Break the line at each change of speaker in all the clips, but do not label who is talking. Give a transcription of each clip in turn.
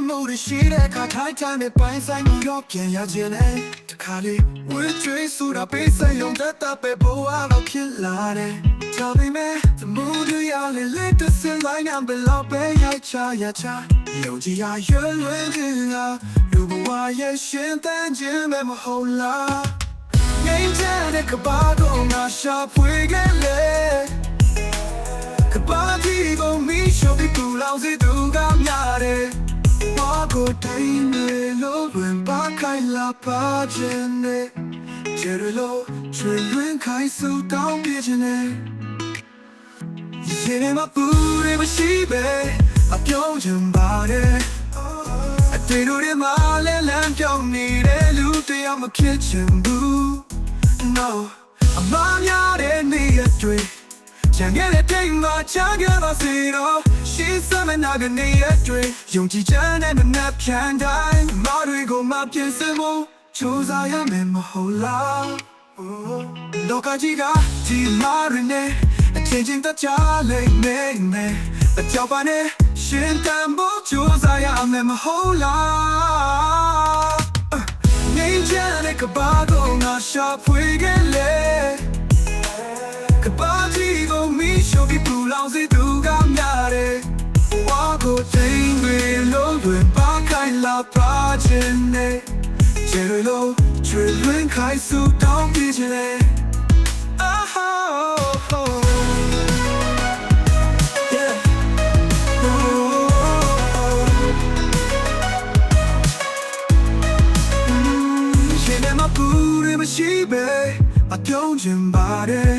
မှုတွေရှိတဲ့အခါထိုင်တိုင်းနဲ့ပိုင်းဆိုင်မှုရောပြန်ရခြင်းနဲ့တခါလေဝေးကျွေးဆိုတာပေးစရုံသက်တာပဲဘဝတော့ဖြစ်လာတယ်ဒါပေမဲ့သမှုတွေရလေလက်တစင်လိုက်နာဘယ်လောက်ပဲရိုက်ချရချယုံကြည်ရရွယ်လွယ်ခြင်းကလူဘဝရဲ့ရှင်သန်ခြင်းပဲမဟုတ်လားငြိမ်းချမ်းတဲ့ကဘာတော့ငါရှာဖွေခဲ့လေကဘာတီကိုမီးရှို့ပြီးပူလောင်စေသူကများတယ်ဘာကိုတိုင်းနေလို့ဝင်ပါခိုင်လာပါခြင်းနဲ့ကျရလို့ချွေလွင်ခိုင်စုတောင်းပြခြင်းနဲ့ရင်မပူရမရှိပဲအပြုံးချင်ပါတယ်အတေတို့တွေမှာလဲလမ်းပြောင်းနေတဲ့လူတယောက်မဖြစ်ချင်ဘူး No အမများတဲ့နေရာတွေချန်ခဲ့တဲ့တိမ်မှာချန်ခဲ့ပါစေတော့ရှေ့စမနာကနေရတွေယုံကြည်ချက်နဲ့မနှက်ဖြန်တိုင်းမတွေကိုမပြည့်စင်ဖို့စူးစမ်းရမယ်မဟုတ်လားလောကကြီးကဒီမာရနဲ့အချင်းချင်းတခြားလိမ့်မယ်အကြောက်ပါနဲ့ရှင်တန်ဖို့စူးစမ်းရမယ်မဟုတ်လားနေကြတဲ့ကဘာကိုငါရှာဖွေခဲ့လေကဘာတီကိုမီးရှို့ပြီးပူလောင်စေသူကများတယ်ဝါကိုတိုင်းတွေလုံးတွေပါခိုင်လာပါခြင်းနဲ့ကျရလို့ချွေလွင်ခိုင်စုတောင်းပြခြင်းနဲ့ရှိပဲအပြုံးချင်ပါတယ်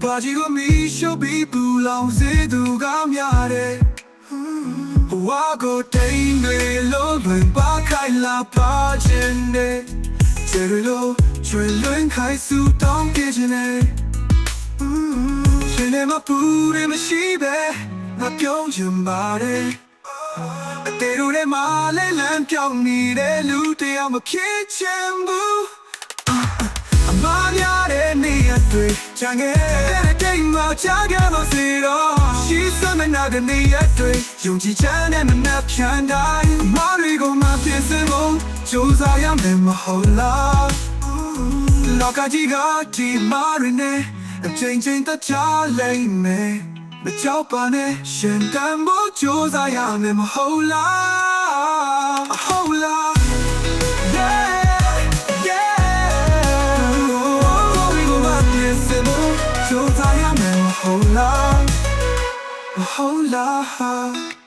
ဘာကြီးကိုမီးရှို့ပြီးပူလောင်စေသူကများတယ်ဘဝကိုတိုင်းတွေလုံးဝင်ပါခိုင်လာပါခြင်းနဲ့ကျရလို့ချွေလွင်ခိုင်စုတောင်းပြခြင်းနဲ့ရှင်နေမပူရမရှိပဲငါပြုံးချင်ပါတယ်အတေတို့ထဲမှာလဲလမ်းပြောင်းနေတဲ့လူတယောက်မဖြစ်ချင်ဘူးအမများတဲ့နေရာတွေချန်ခဲ့တဲ့တိမ်မှာချခဲ့ပါစေတော့ရှေ့စမနာတဲ့နေရာတွေယုံကြည်ချက်နဲ့မနှက်ဖြန်တိုင်းမတွေကိုမပြည့်စုံဖို့စူးစမ်းရမယ်မဟုတ်လားလောကကြီးကဒီမာရနဲ့အချင်းချင်းတခြားလိမ့်မယ်မကြောက်ပါနဲ့ရှင်တန်ဖို့စူးစမ်းရမယ်မဟုတ်လားဟုတ်လား Hold on, hold on.